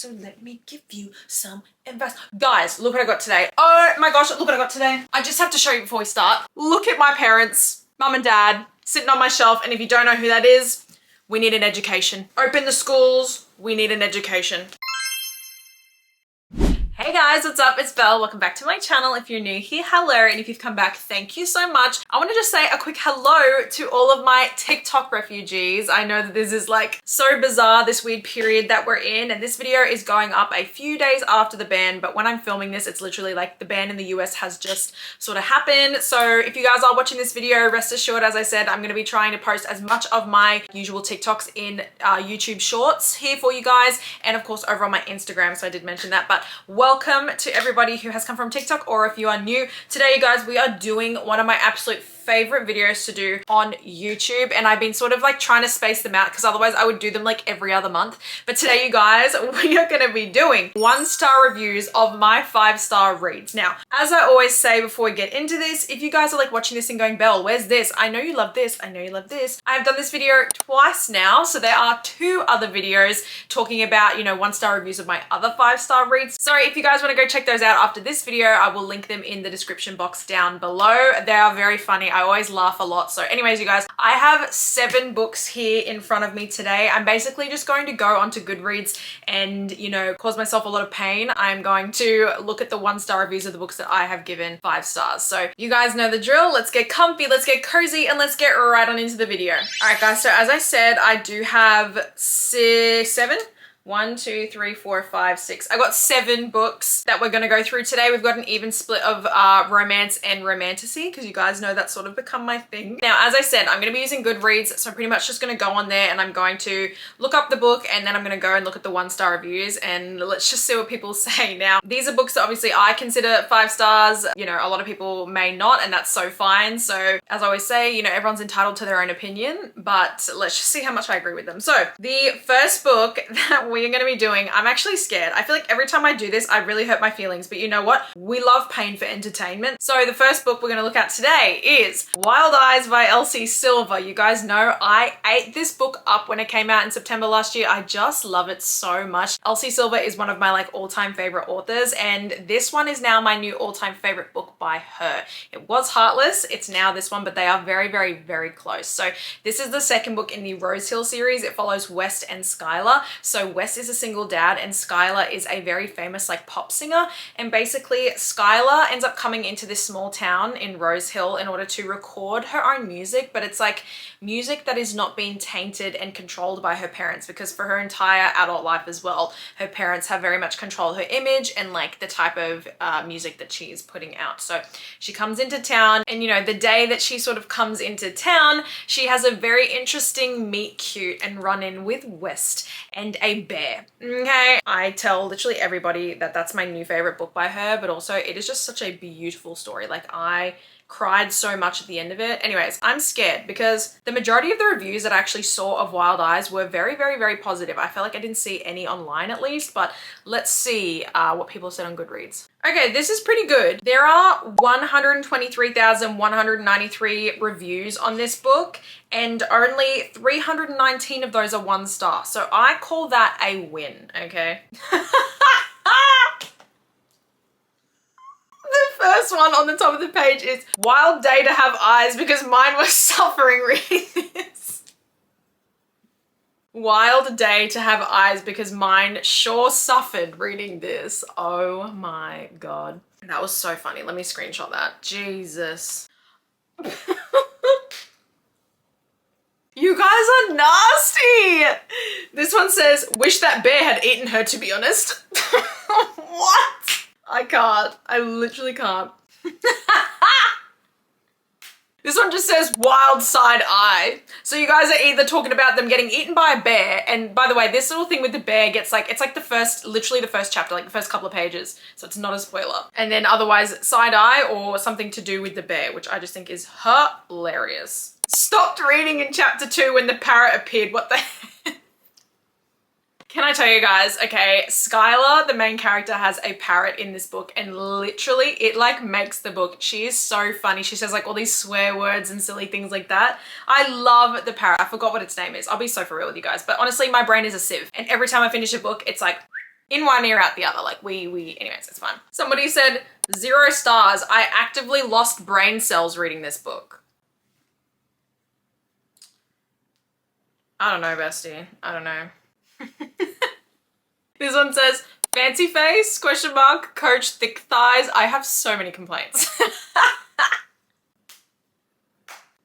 So let me give you some advice. Guys, look what I got today. Oh my gosh, look what I got today. I just have to show you before we start. Look at my parents, mum and dad, sitting on my shelf. And if you don't know who that is, we need an education. Open the schools, we need an education. Hey guys, what's up? It's Belle. Welcome back to my channel. If you're new here, hello. And if you've come back, thank you so much. I want to just say a quick hello to all of my TikTok refugees. I know that this is like so bizarre, this weird period that we're in. And this video is going up a few days after the ban. But when I'm filming this, it's literally like the ban in the US has just sort of happened. So if you guys are watching this video, rest assured, as I said, I'm going to be trying to post as much of my usual TikToks in YouTube shorts here for you guys. And of course, over on my Instagram. So I did mention that, but welcome to everybody who has come from TikTok, or if you are new. Today, you guys, we are doing one of my absolute favorite videos to do on YouTube, and I've been sort of like trying to space them out because otherwise I would do them like every other month. But today, you guys, we are going to be doing 1-star reviews of my 5-star reads. Now, as I always say before we get into this, if you guys are like watching this and going, Belle, where's this? I know you love this. I know you love this. I've done this video twice now, so there are 2 other videos talking about, you know, 1-star reviews of my other 5-star reads. So if you guys want to go check those out after this video, I will link them in the description box down below. They are very funny. I always laugh a lot. So anyways, you guys, I have 7 books here in front of me today. I'm basically just going to go onto Goodreads and, you know, cause myself a lot of pain. I'm going to look at the 1-star reviews of the books that I have given 5 stars. So you guys know the drill. Let's get comfy, let's get cozy, and let's get right on into the video. All right, guys. So as I said, I do have 7. 1, 2, 3, 4, 5, 6. I got 7 books that we're going to go through today. We've got an even split of romance and romantasy because you guys know that's sort of become my thing. Now, as I said, I'm going to be using Goodreads, so I'm pretty much just going to go on there and I'm going to look up the book, and then I'm going to go and look at the 1-star reviews, and let's just see what people say. Now, these are books that obviously I consider 5 stars. You know, a lot of people may not, and that's so fine. So as I always say, you know, everyone's entitled to their own opinion, but let's just see how much I agree with them. So the first book that we're going to be doing, I'm actually scared. I feel like every time I do this, I really hurt my feelings, but you know what? We love pain for entertainment. So the first book we're going to look at today is Wild Eyes by Quicksilver. You guys know I ate this book up when it came out in September last year. I just love it so much. Quicksilver is one of my like all-time favorite authors, and this one is now my new all-time favorite book by her. It was Heartless, it's now this one, but they are very, very, very close. So this is the second book in the Rose Hill series. It follows West and Skylar. So West is a single dad and Skylar is a very famous like pop singer, and basically Skylar ends up coming into this small town in Rose Hill in order to record her own music, but it's like music that is not being tainted and controlled by her parents, because for her entire adult life as well, her parents have very much controlled her image and like the type of music that she is putting out. So she comes into town, and you know, the day that she sort of comes into town, she has a very interesting meet cute and run in with West and a bear. Okay, I tell literally everybody that that's my new favorite book by her, but also it is just such a beautiful story. Like I cried so much at the end of it. Anyways, I'm scared because the majority of the reviews that I actually saw of Wild Eyes were very, very, very positive. I felt like I didn't see any online at least, but let's see what people said on Goodreads. Okay, this is pretty good. There are 123,193 reviews on this book, and only 319 of those are 1 star. So I call that a win, okay? The first one on the top of the page is Wild Day to Have Eyes because mine was suffering reading this. Wild day to have eyes because mine sure suffered reading this. Oh my God. That was so funny. Let me screenshot that. Jesus. You guys are nasty. This one says, wish that bear had eaten her, to be honest. What? I can't. I literally can't. This one just says wild side eye. So you guys are either talking about them getting eaten by a bear, and by the way, this little thing with the bear gets like, it's like the first, literally the first chapter, like the first couple of pages. So it's not a spoiler. And then otherwise side eye or something to do with the bear, which I just think is hilarious. Stopped reading in chapter 2 when the parrot appeared. What the heck? Can I tell you guys, okay, Skylar, the main character, has a parrot in this book, and literally it like makes the book. She is so funny. She says like all these swear words and silly things like that. I love the parrot. I forgot what its name is. I'll be so for real with you guys, but honestly, my brain is a sieve, and every time I finish a book, it's like in one ear out the other. Like anyways, it's fine. Somebody said 0 stars. I actively lost brain cells reading this book. I don't know, bestie. I don't know. This one says, fancy face, question mark, coach, thick thighs. I have so many complaints.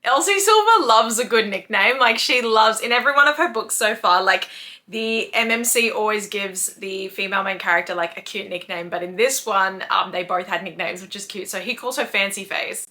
Elsie Silver loves a good nickname. Like, she loves, in every one of her books so far, like, the MMC always gives the female main character like a cute nickname, but in this one, they both had nicknames, which is cute. So he calls her Fancy Face.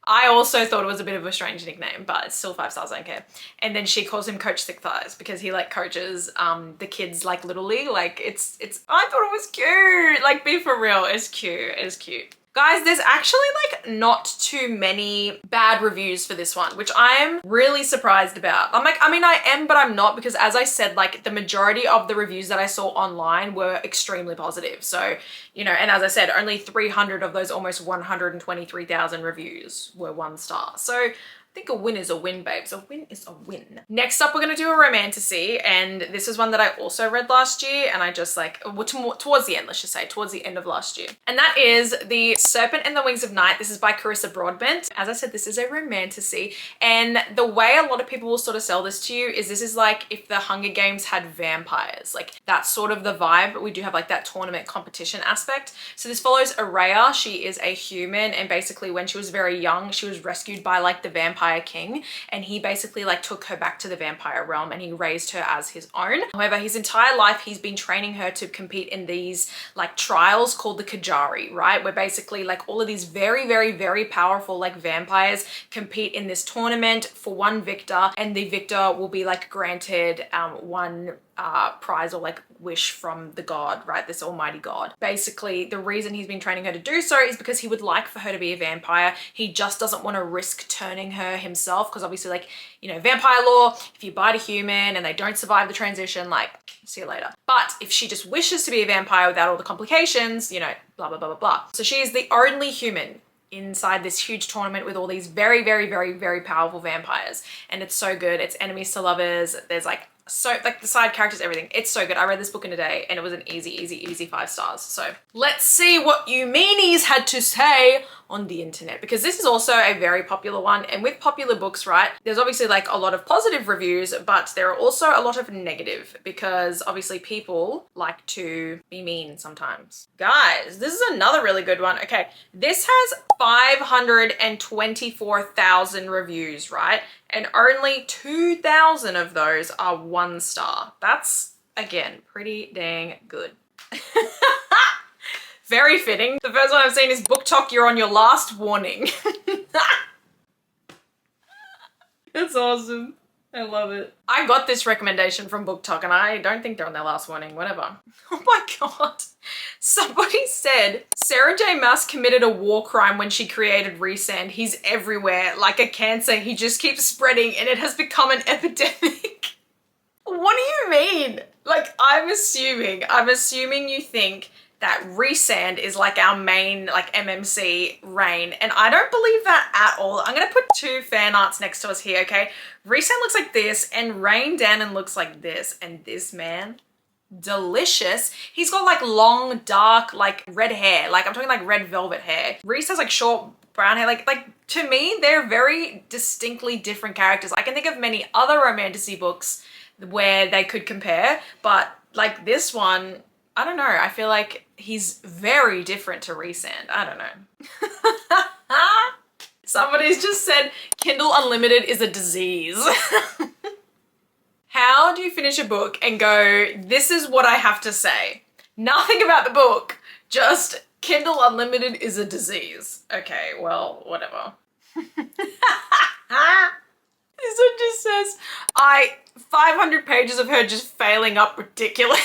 I also thought it was a bit of a strange nickname, but it's still 5 stars, I don't care. And then she calls him Coach Thick Thighs because he like coaches the kids like Little League. Like it's I thought it was cute. Like, be for real, it's cute, it's cute. Guys, there's actually like not too many bad reviews for this one, which I'm really surprised about. I'm like, I mean, I am, but I'm not, because as I said, like the majority of the reviews that I saw online were extremely positive. So, you know, and as I said, only 300 of those almost 123,000 reviews were 1 star. So I think a win is a win, babes. A win is a win. Next up, we're gonna do a romantasy, and this is one that I also read last year, and I just like, well, towards the end, let's just say, towards the end of last year. And that is The Serpent and the Wings of Night. This is by Carissa Broadbent. As I said, this is a romantasy, and the way a lot of people will sort of sell this to you is this is like if the Hunger Games had vampires. Like, that's sort of the vibe, but we do have like that tournament competition aspect. So this follows Araya. She is a human, and basically when she was very young, she was rescued by like the vampire king, and he basically like took her back to the vampire realm and he raised her as his own. However, his entire life he's been training her to compete in these like trials called the Kajari, right? Where basically like all of these very, very, very powerful like vampires compete in this tournament for one victor, and the victor will be like granted one prize or like wish from the god, right? This almighty god. Basically, the reason he's been training her to do so is because he would like for her to be a vampire. He just doesn't want to risk turning her himself, because obviously, like, you know, vampire lore, if you bite a human and they don't survive the transition, like, see you later. But if she just wishes to be a vampire without all the complications, you know, blah, blah, blah, blah, blah. So she is the only human inside this huge tournament with all these very, very, very, very powerful vampires. And it's so good. It's enemies to lovers. There's like, so like the side characters, everything. It's so good. I read this book in a day and it was an easy 5 stars. So let's see what you meanies had to say on the internet, because this is also a very popular one. And with popular books, right, there's obviously like a lot of positive reviews, but there are also a lot of negative, because obviously people like to be mean sometimes. Guys, this is another really good one. Okay, this has 524,000 reviews, right? And only 2,000 of those are 1 star. That's, again, pretty dang good. Very fitting. The first one I've seen is Book Talk, you're on your last warning. That's awesome. I love it. I got this recommendation from Book Talk and I don't think they're on their last warning, whatever. Oh my God. Somebody said Sarah J. Maas committed a war crime when she created Resand. He's everywhere. Like a cancer, he just keeps spreading and it has become an epidemic. What do you mean? Like, I'm assuming you think that Resand is like our main like MMC Rein, and I don't believe that at all. I'm gonna put 2 fan arts next to us here, okay? Resand looks like this and Rein Dannon looks like this, and this man, delicious. He's got like long dark like red hair, like I'm talking like red velvet hair. Reese has like short brown hair. Like to me they're very distinctly different characters. I can think of many other romantasy books where they could compare, but like this one, I don't know. I feel like he's very different to Resand. I don't know. Somebody's just said Kindle Unlimited is a disease. How do you finish a book and go, this is what I have to say? Nothing about the book, just Kindle Unlimited is a disease. Okay, well, whatever. This one just says, 500 pages of her just failing up ridiculous.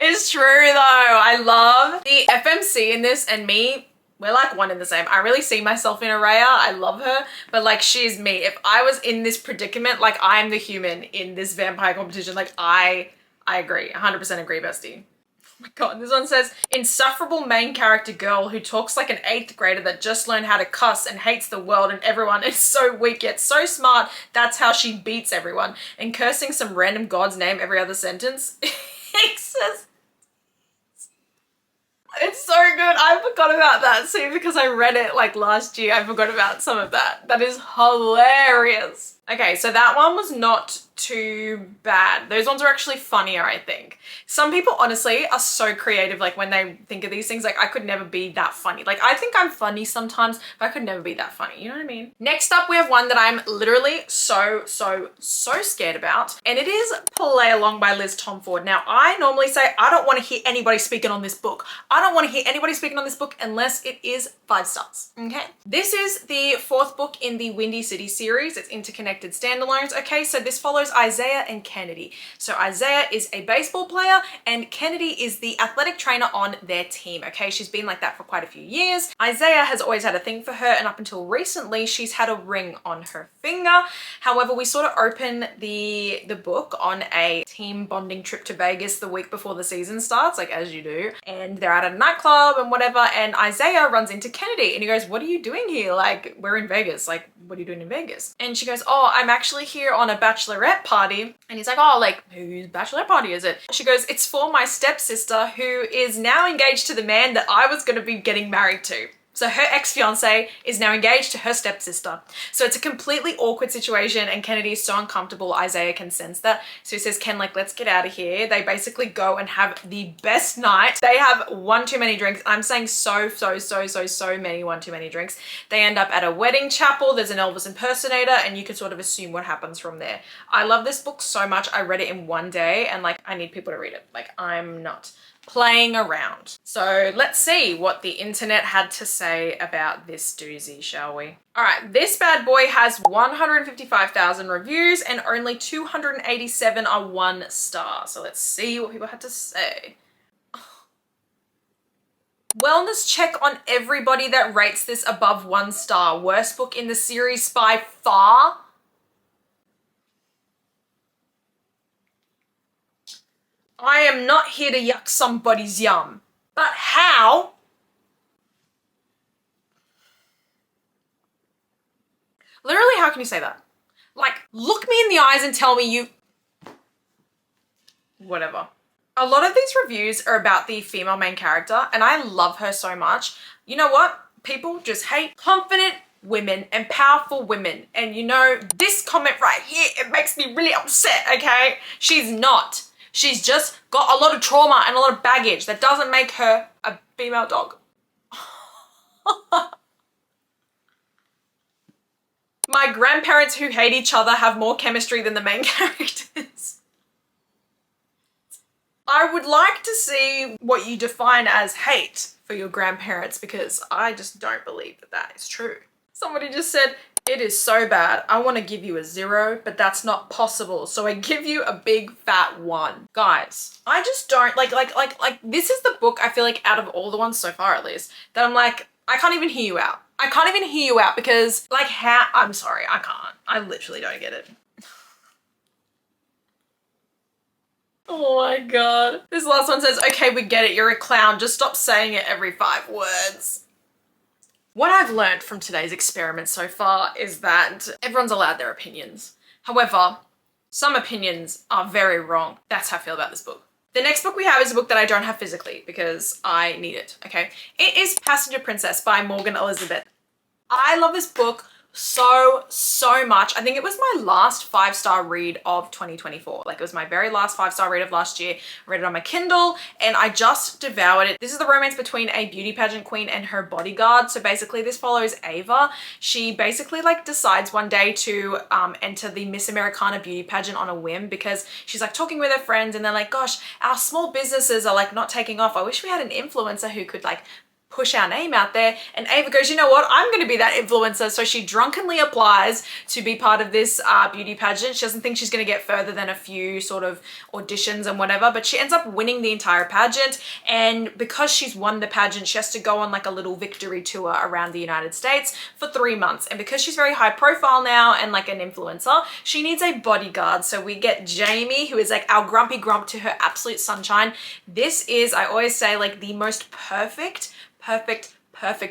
It's true though. I love the FMC in this, and me, we're like one and the same. I really see myself in Araya. I love her, but like she's me. If I was in this predicament, like I'm the human in this vampire competition, like I agree, 100% agree, bestie. my god, this one says, insufferable main character girl who talks like an 8th grader that just learned how to cuss and hates the world and everyone, is so weak yet so smart, that's how she beats everyone. And cursing some random god's name every other sentence. It says, it's so good. I forgot about that. See, because I read it like last year, I forgot about some of that. That is hilarious. Okay, so that one was not too bad. Those ones are actually funnier, I think. Some people honestly are so creative, like when they think of these things, like I could never be that funny. Like I think I'm funny sometimes, but I could never be that funny, you know what I mean? Next up, we have one that I'm literally so scared about, and it is Play Along by Liz Tomford. Now, I normally say I don't want to hear anybody speaking on this book. I don't want to hear anybody speaking on this book unless it is 5 stars, okay? This is the 4th book in the Windy City series. It's interconnected standalones, okay? So this follows Isaiah and Kennedy. So Isaiah is a baseball player and Kennedy is the athletic trainer on their team, okay? She's been like that for quite a few years. Isaiah has always had a thing for her, and up until recently, she's had a ring on her finger. However, we sort of open the book on a team bonding trip to Vegas the week before the season starts, like as you do, and they're at a nightclub and whatever, and Isaiah runs into Kennedy and he goes, what are you doing here? Like, we're in Vegas. Like, what are you doing in Vegas? And she goes, oh, I'm actually here on a bachelorette party. And he's like, oh, like, whose bachelorette party is it? She goes, it's for my stepsister who is now engaged to the man that I was going to be getting married to. So her ex-fiance is now engaged to her stepsister. So it's a completely awkward situation and Kennedy is so uncomfortable. Isaiah can sense that. So he says, Ken, like, let's get out of here. They basically go and have the best night. They have one too many drinks. I'm saying so many one too many drinks. They end up at a wedding chapel. There's an Elvis impersonator and you can sort of assume what happens from there. I love this book so much. I read it in one day and like, I need people to read it. Like, I'm not playing around. So let's see what the internet had to say about this doozy, shall we? All right, this bad boy has 155,000 reviews and only 287 are 1 star. So let's see what people had to say. Wellness check on everybody that rates this above 1 star. Worst book in the series by far. I am not here to yuck somebody's yum. But how? Literally, how can you say that? Like, look me in the eyes and tell me you... Whatever. A lot of these reviews are about the female main character, and I love her so much. You know what? People just hate confident women and powerful women. And you know, this comment right here, it makes me really upset, okay? She's not. She's just got a lot of trauma and a lot of baggage. That doesn't make her a female dog. My grandparents who hate each other have more chemistry than the main characters. I would like to see what you define as hate for your grandparents because I just don't believe that that is true. Somebody just said, it is so bad. I want to give you a 0, but that's not possible. So I give you a big fat 1. Guys, I just don't like this is the book I feel like out of all the ones so far at least that I'm like, I can't even hear you out. I can't even hear you out because like how, I'm sorry, I can't. I literally don't get it. Oh my god. This last one says, okay, we get it. You're a clown. Just stop saying it every 5 words. What I've learned from today's experiment so far is that everyone's allowed their opinions. However, some opinions are very wrong. That's how I feel about this book. The next book we have is a book that I don't have physically because I need it, okay? It is Passenger Princess by Morgan Elizabeth. I love this book so much. I think it was my last 5-star read of 2024. Like it was my very last 5-star read of last year. I read it on my Kindle and I just devoured it. This is the romance between a beauty pageant queen and her bodyguard. So basically this follows Ava. She basically like decides one day to enter the Miss Americana beauty pageant on a whim because she's like talking with her friends and they're like, gosh, our small businesses are like not taking off. I wish we had an influencer who could like push our name out there. And Ava goes, you know what? I'm going to be that influencer. So she drunkenly applies to be part of this beauty pageant. She doesn't think she's going to get further than a few sort of auditions and whatever, but she ends up winning the entire pageant. And because she's won the pageant, she has to go on like a little victory tour around the United States for 3 months. And because she's very high profile now and like an influencer, she needs a bodyguard. So we get Jamie, who is like our grumpy grump to her absolute sunshine. This is, I always say, like the most perfect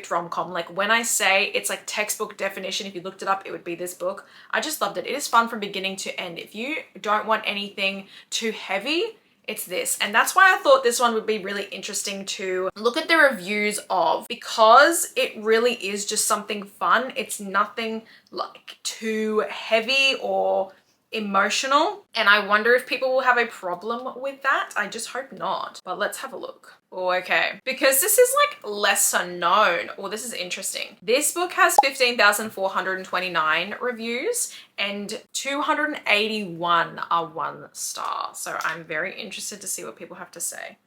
rom-com. Like when I say it's like textbook definition, if you looked it up, it would be this book. I just loved it. It is fun from beginning to end. If you don't want anything too heavy, it's this. And that's why I thought this one would be really interesting to look at the reviews of, because it really is just something fun. It's nothing like too heavy or emotional. And I wonder if people will have a problem with that. I just hope not. But let's have a look. Oh, okay. Because this is like lesser known. Oh, this is interesting. This book has 15,429 reviews and 281 are 1 star. So I'm very interested to see what people have to say.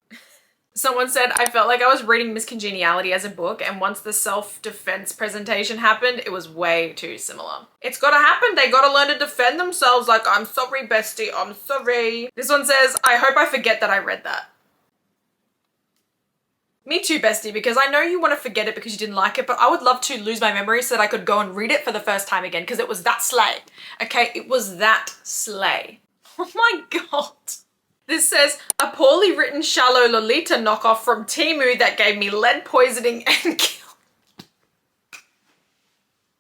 Someone said, I felt like I was reading Miss Congeniality as a book, and once the self-defense presentation happened, it was way too similar. It's gotta happen. They gotta learn to defend themselves. Like, I'm sorry, bestie, I'm sorry. This one says, I hope I forget that I read that. Me too, bestie, because I know you want to forget it because you didn't like it, but I would love to lose my memory so that I could go and read it for the first time again, because it was that slay. Okay, it was that slay. Oh my God. This says, a poorly written shallow Lolita knockoff from Temu that gave me lead poisoning and killed.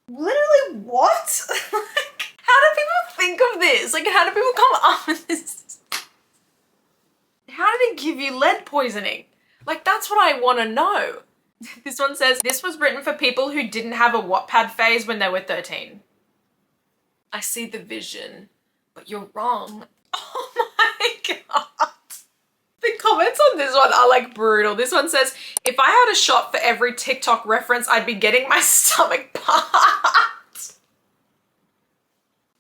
Literally what? Like, how do people think of this? Like, how do people come up with this? How did it give you lead poisoning? Like, that's what I want to know. This one says, this was written for people who didn't have a Wattpad phase when they were 13. I see the vision, but you're wrong. Oh my God. The comments on this one are like brutal. This one says, if I had a shot for every TikTok reference, I'd be getting my stomach pumped.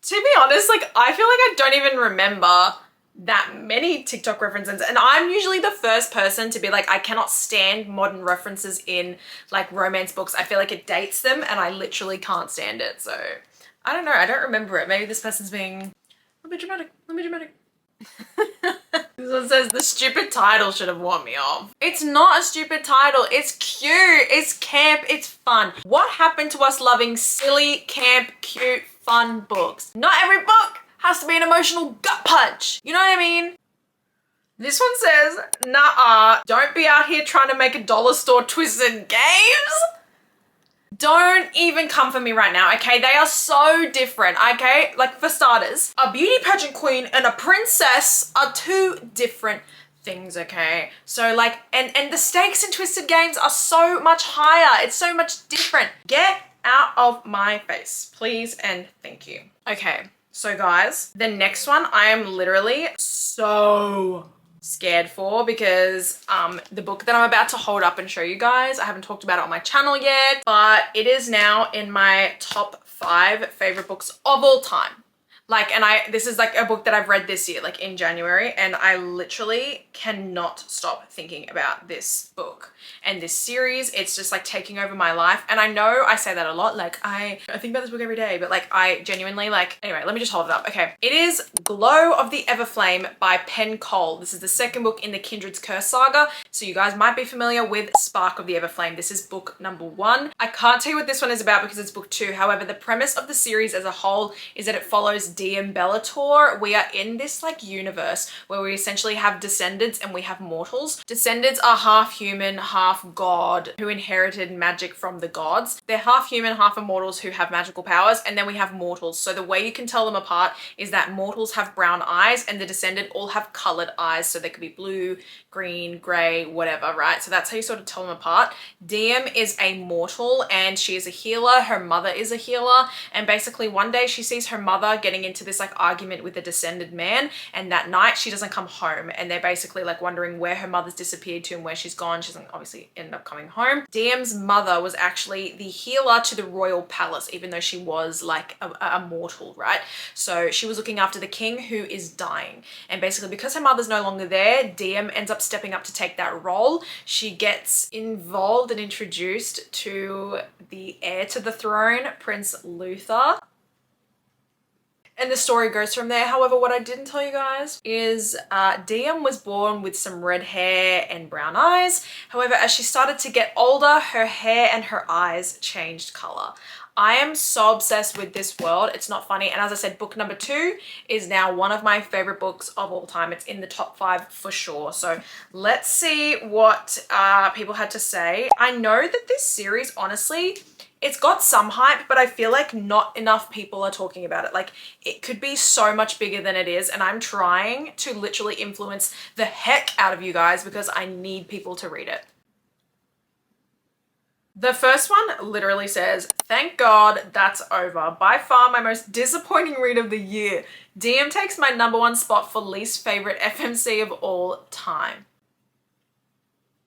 To be honest, like, I feel like I don't even remember that many TikTok references, and I'm usually the first person to be like, I cannot stand modern references in like romance books. I feel like it dates them and I literally can't stand it. So I don't know, I don't remember it. Maybe this person's being a bit dramatic, a bit dramatic. This one says, the stupid title should have warned me off. It's not a stupid title, it's cute, it's camp, it's fun. What happened to us loving silly, camp, cute, fun books? Not every book has to be an emotional gut punch. You know what I mean? This one says, nah, don't be out here trying to make a dollar store twisted games. Don't even come for me right now, okay? They are so different, okay? Like, for starters, a beauty pageant queen and a princess are 2 different things, okay? So like, and the stakes in Twisted Games are so much higher. It's so much different. Get out of my face, please and thank you. Okay. So guys, the next one I am literally so scared for, because the book that I'm about to hold up and show you guys, I haven't talked about it on my channel yet, but it is now in my top 5 favorite books of all time. Like, and this is like a book that I've read this year, like in January, and I literally cannot stop thinking about this book and this series. It's just like taking over my life. And I know I say that a lot, like I think about this book every day, but like I genuinely like, anyway, let me just hold it up. Okay. It is Glow of the Everflame by Penn Cole. This is the 2nd book in the Kindred's Curse saga. So you guys might be familiar with Spark of the Everflame. This is book number 1. I can't tell you what this one is about because it's book 2. However, the premise of the series as a whole is that it follows DM Bellator. We are in this like universe where we essentially have descendants and we have mortals. Descendants are half human, half god, who inherited magic from the gods. They're half human, half immortals who have magical powers, and then we have mortals. So the way you can tell them apart is that mortals have brown eyes and the descendant all have colored eyes. So they could be blue, green, gray, whatever, right? So that's how you sort of tell them apart. DM is a mortal and she is a healer. Her mother is a healer, and basically one day she sees her mother getting getting into this like argument with a descended man, and that night she doesn't come home, and they're basically like wondering where her mother's disappeared to and where she's gone. She doesn't obviously end up coming home. Diem's mother was actually the healer to the royal palace, even though she was like a mortal, right? So she was looking after the king who is dying, and basically because her mother's no longer there, Diem ends up stepping up to take that role. She gets involved and introduced to the heir to the throne, Prince Luther. And the story goes from there. However, what I didn't tell you guys is Diem was born with some red hair and brown eyes. However, as she started to get older, her hair and her eyes changed color. I am so obsessed with this world. It's not funny. And as I said, book number 2 is now one of my favorite books of all time. It's in the top 5 for sure. So let's see what people had to say. I know that this series, honestly, it's got some hype, but I feel like not enough people are talking about it. Like, it could be so much bigger than it is, and I'm trying to literally influence the heck out of you guys because I need people to read it. The first one literally says, "Thank God that's over. By far my most disappointing read of the year. Diem takes my #1 spot for least favorite FMC of all time."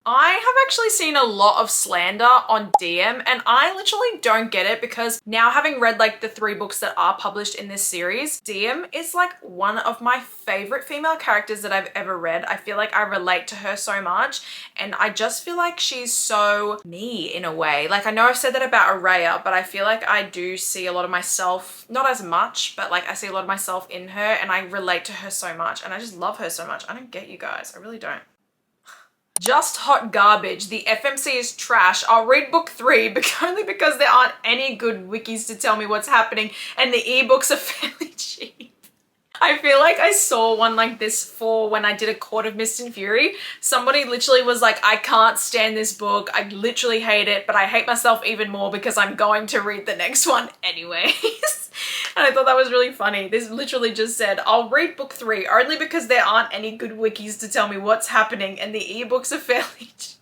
I have actually seen a lot of slander on Diem, and I literally don't get it because now, having read like the 3 books that are published in this series, Diem is like one of my favorite female characters that I've ever read. I feel like I relate to her so much, and I just feel like she's so me in a way. Like, I know I've said that about Araya, but I feel like I do see a lot of myself, not as much, but like I see a lot of myself in her, and I relate to her so much, and I just love her so much. I don't get you guys. I really don't. Just hot garbage. The FMC is trash. I'll read book 3, but only because there aren't any good wikis to tell me what's happening, and the ebooks are fairly cheap. I feel like I saw one like this for when I did a Court of Mist and Fury. Somebody literally was like, "I can't stand this book. I literally hate it, but I hate myself even more because I'm going to read the next one anyways." And I thought that was really funny. This literally just said, "I'll read book 3 only because there aren't any good wikis to tell me what's happening, and the ebooks are fairly cheap."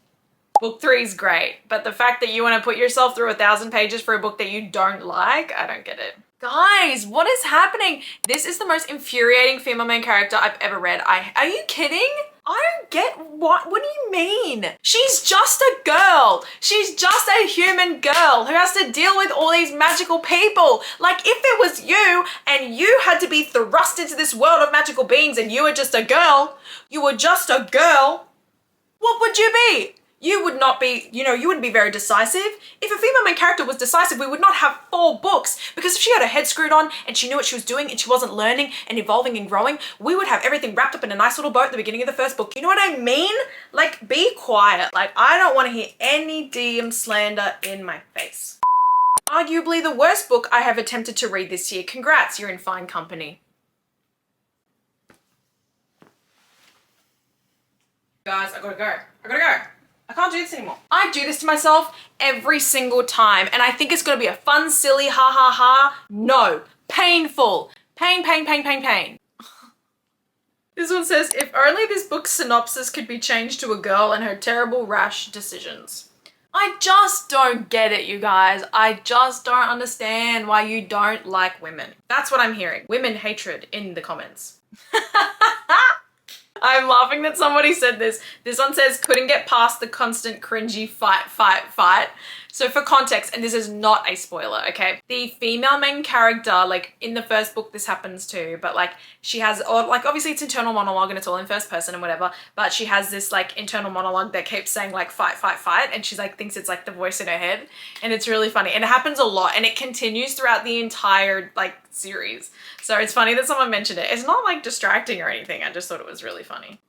Book 3 is great, but the fact that you want to put yourself through 1,000 pages for a book that you don't like, I don't get it. Guys, what is happening? This is the most infuriating female main character I've ever read. Are you kidding? I don't get what do you mean? She's just a girl. She's just a human girl who has to deal with all these magical people. Like, if it was you and you had to be thrust into this world of magical beings and you were just a girl, what would you be? You would not be, you wouldn't be very decisive. If a female main character was decisive, we would not have 4 books, because if she had her head screwed on and she knew what she was doing and she wasn't learning and evolving and growing, we would have everything wrapped up in a nice little boat at the beginning of the first book. You know what I mean? Like, be quiet. Like, I don't want to hear any Diem slander in my face. Arguably the worst book I have attempted to read this year. Congrats, you're in fine company. Guys, I gotta go. I can't do this anymore. I do this to myself every single time, and I think it's gonna be a fun, silly, ha ha ha. No, painful. Pain. This one says, "If only this book's synopsis could be changed to a girl and her terrible rash decisions." I just don't get it, you guys. I just don't understand why you don't like women. That's what I'm hearing. Women hatred in the comments. I'm laughing that somebody said this. This one says, "Couldn't get past the constant cringy fight." So for context, and this is not a spoiler, okay? The female main character, like in the first book this happens too, but like she has, or like obviously it's internal monologue and it's all in first person and whatever, but she has this like internal monologue that keeps saying like fight, and she's like thinks it's like the voice in her head, and it's really funny. And it happens a lot, and it continues throughout the entire like series. So it's funny that someone mentioned it. It's not like distracting or anything. I just thought it was really funny.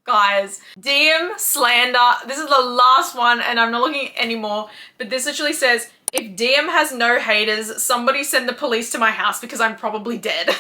Guys, Diem slander. This is the last one and I'm not looking anymore, but this literally says, "If Diem has no haters, somebody send the police to my house because I'm probably dead."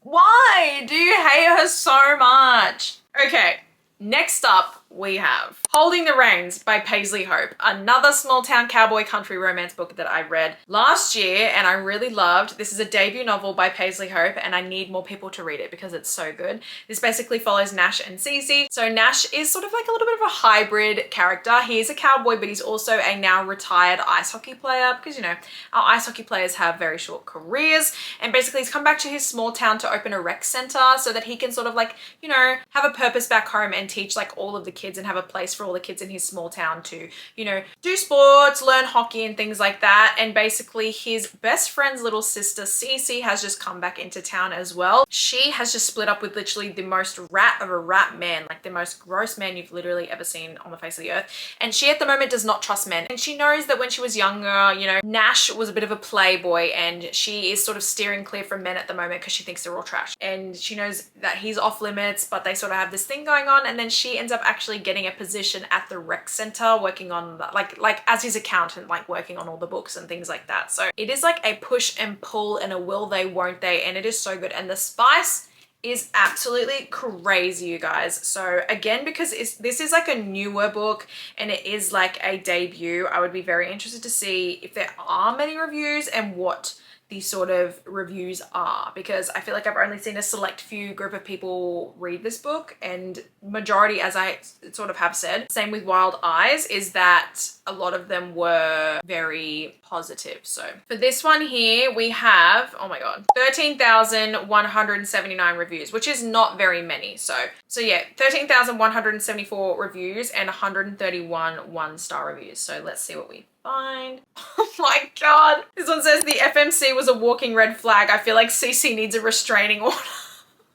Why do you hate her so much? Okay, next up, we have Holding the Reins by Paisley Hope, another small town cowboy country romance book that I read last year and I really loved. This is a debut novel by Paisley Hope and I need more people to read it because it's so good. This basically follows Nash and Cece. So Nash is sort of like a little bit of a hybrid character. He is a cowboy, but he's also a now retired ice hockey player because, you know, our ice hockey players have very short careers. And basically he's come back to his small town to open a rec center so that he can sort of like, you know, have a purpose back home and teach like all of the kids and have a place for all the kids in his small town to, you know, do sports, learn hockey and things like that. And basically his best friend's little sister Cece has just come back into town as well. She has just split up with literally the most rat of a rat man, like the most gross man you've literally ever seen on the face of the earth. And she at the moment does not trust men. And she knows that when she was younger, you know, Nash was a bit of a playboy and she is sort of steering clear from men at the moment because she thinks they're all trash. And she knows that he's off limits, but they sort of have this thing going on. And then she ends up actually getting a position at the rec center working on like as his accountant, like working on all the books and things like that. So it is like a push and pull and a will they won't they, and it is so good. And the spice is absolutely crazy, you guys. So again, because this is like a newer book and it is like a debut, I would be very interested to see if there are many reviews and what these sort of reviews are, because I feel like I've only seen a select few group of people read this book, and majority, as I sort of have said, same with Wild Eyes, is that a lot of them were very positive. So for this one here, we have, oh my god, 13,179 reviews, which is not very many. So yeah, 13,174 reviews and 131 one-star reviews. So let's see what we find. Oh my god. This one says the FMC was a walking red flag. I feel like CC needs a restraining order.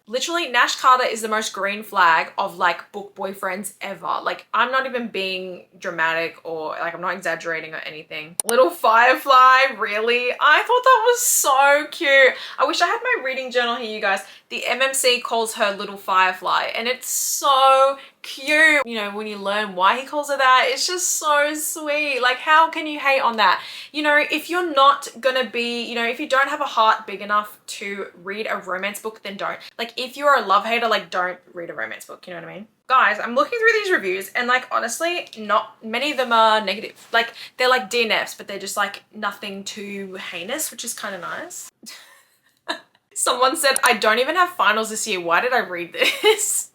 Literally, Nash Carter is the most green flag of like book boyfriends ever. Like, I'm not even being dramatic or like I'm not exaggerating or anything. Little Firefly, really? I thought that was so cute. I wish I had my reading journal here, you guys. The MMC calls her Little Firefly and it's so cute. You know, when you learn why he calls her that, it's just so sweet. Like, how can you hate on that? You know, if you're not gonna be, you know, if you don't have a heart big enough to read a romance book, then don't. Like, if you're a love hater, like, don't read a romance book, you know what I mean? Guys, I'm looking through these reviews and like, honestly, not many of them are negative. Like, they're like DNFs, but they're just like nothing too heinous, which is kind of nice. Someone said, I don't even have finals this year. Why did I read this?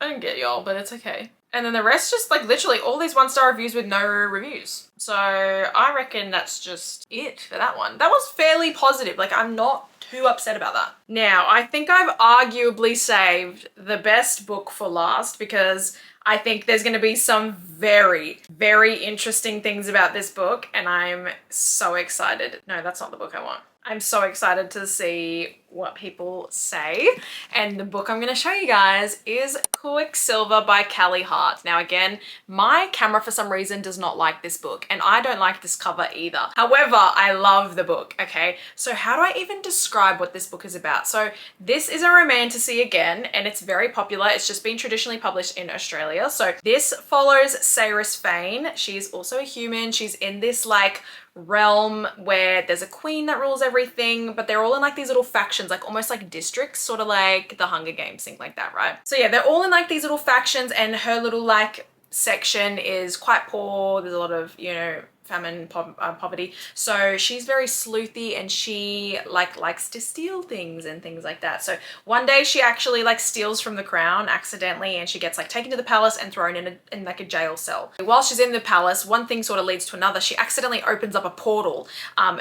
I don't get y'all, but it's okay. And then the rest just like literally all these one-star reviews with no reviews. So I reckon that's just it for that one. That was fairly positive. Like, I'm not too upset about that. Now, I think I've arguably saved the best book for last because I think there's going to be some very, very interesting things about this book and I'm so excited. No, that's not the book I want. I'm so excited to see what people say. And the book I'm going to show you guys is Quicksilver by Callie Hart. Now again, my camera for some reason does not like this book and I don't like this cover either. However, I love the book, okay? So how do I even describe what this book is about? So this is a romantasy again, and it's very popular. It's just been traditionally published in Australia. So this follows Saris Fane. She's also a human. She's in this like realm where there's a queen that rules everything, but they're all in like these little factions, like almost like districts, sort of like the Hunger Games, thing like that, right? So yeah, they're all in like these little factions and her little like section is quite poor. There's a lot of, you know, famine, poverty. So she's very sleuthy and she like likes to steal things and things like that. So one day she actually like steals from the crown accidentally and she gets like taken to the palace and thrown in like a jail cell. While she's in the palace, one thing sort of leads to another. She accidentally opens up a portal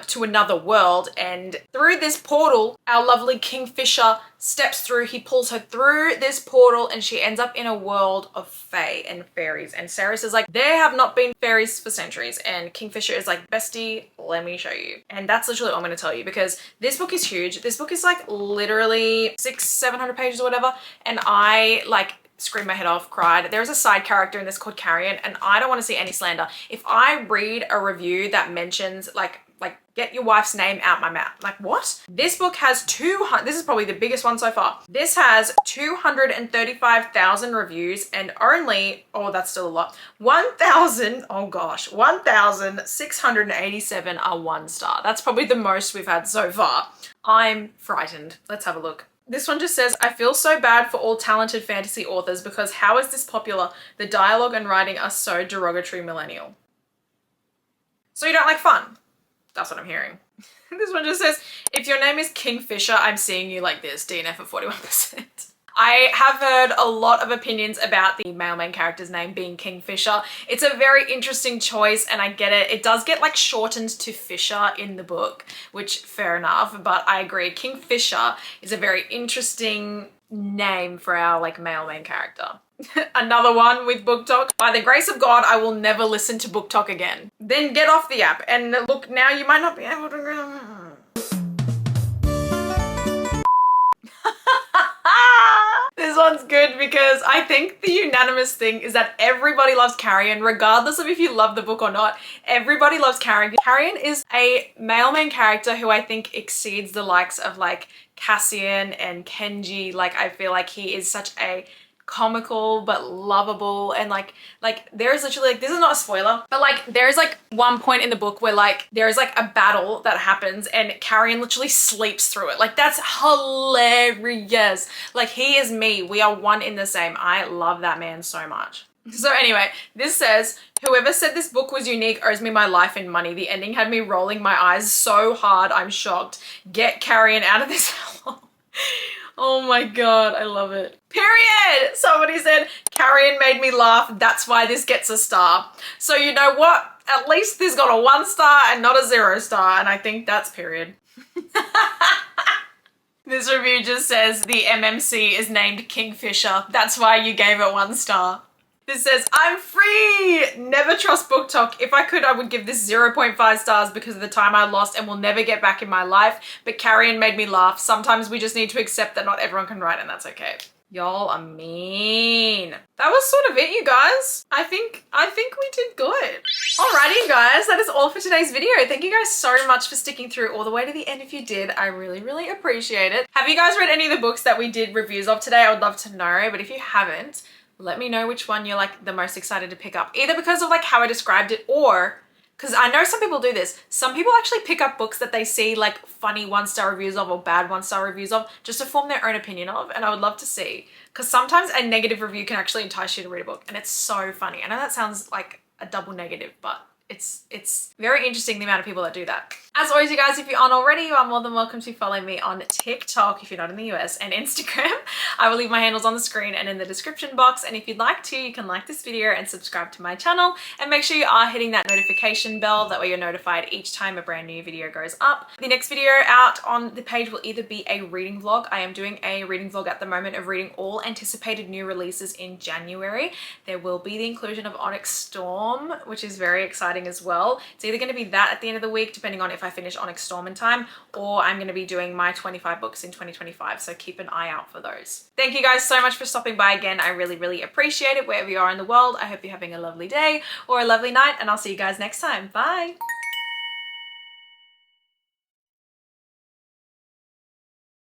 to another world, and through this portal, our lovely Kingfisher steps through. He pulls her through this portal and she ends up in a world of fae and fairies. And Saris is like, there have not been fairies for centuries. And Kingfisher is like, bestie, let me show you. And that's literally all I'm going to tell you because this book is huge. This book is like literally 600-700 pages or whatever. And I like screamed my head off, cried. There's a side character in this called Carrion and I don't want to see any slander. If I read a review that mentions like get your wife's name out my mouth. Like, what? This book has this is probably the biggest one so far. This has 235,000 reviews and only, oh, that's still a lot, 1,687 are one star. That's probably the most we've had so far. I'm frightened. Let's have a look. This one just says, I feel so bad for all talented fantasy authors because how is this popular? The dialogue and writing are so derogatory millennial. So you don't like fun? That's what I'm hearing. This one just says, if your name is Kingfisher, I'm seeing you like this. DNF at 41%. I have heard a lot of opinions about the male main character's name being Kingfisher. It's a very interesting choice and I get it. It does get like shortened to Fisher in the book, which fair enough, but I agree. Kingfisher is a very interesting name for our like male main character. Another one with Book Talk. By the grace of God, I will never listen to Book Talk again. Then get off the app and look, now you might not be able to... This one's good because I think the unanimous thing is that everybody loves Carrion, regardless of if you love the book or not. Everybody loves Carrion. Carrion is a male main character who I think exceeds the likes of like Cassian and Kenji. Like I feel like he is such a comical but lovable, and like there is literally, like, this is not a spoiler, but like there's like one point in the book where like there is like a battle that happens and Carrion literally sleeps through it. Like that's hilarious. Like he is me. We are one in the same. I love that man so much. So anyway, this says, whoever said this book was unique owes me my life and money. The ending had me rolling my eyes so hard I'm shocked. Get Carrion out of this hell. Oh my God, I love it. Period! Somebody said, Carrion made me laugh, that's why this gets a star. So you know what? At least this got a 1 star and not a 0 star, and I think that's period. This review just says, the MMC is named Kingfisher, that's why you gave it 1 star. This says, I'm free! Never trust Book Talk. If I could, I would give this 0.5 stars because of the time I lost and will never get back in my life. But Carrion made me laugh. Sometimes we just need to accept that not everyone can write and that's okay. Y'all are mean. That was sort of it, you guys. I think we did good. Alrighty, you guys, that is all for today's video. Thank you guys so much for sticking through all the way to the end. If you did, I really, really appreciate it. Have you guys read any of the books that we did reviews of today? I would love to know, but if you haven't, let me know which one you're like the most excited to pick up, either because of like how I described it, or because I know some people do this. Some people actually pick up books that they see like funny 1-star reviews of or bad 1-star reviews of just to form their own opinion of, and I would love to see, because sometimes a negative review can actually entice you to read a book and it's so funny. I know that sounds like a double negative, but it's very interesting the amount of people that do that. As always, you guys, if you aren't already, you are more than welcome to follow me on TikTok if you're not in the US, and Instagram. I will leave my handles on the screen and in the description box, and if you'd like to, you can like this video and subscribe to my channel, and make sure you are hitting that notification bell, that way you're notified each time a brand new video goes up. The next video out on the page will either be a reading vlog. I am doing a reading vlog at the moment of reading all anticipated new releases in January. There will be the inclusion of Onyx Storm, which is very exciting as well. It's either going to be that at the end of the week, depending on if I finish Onyx Storm in time, or I'm going to be doing my 25 books in 2025, so keep an eye out for those. Thank you guys so much for stopping by again. I really, really appreciate it wherever you are in the world. I hope you're having a lovely day or a lovely night, and I'll see you guys next time. Bye!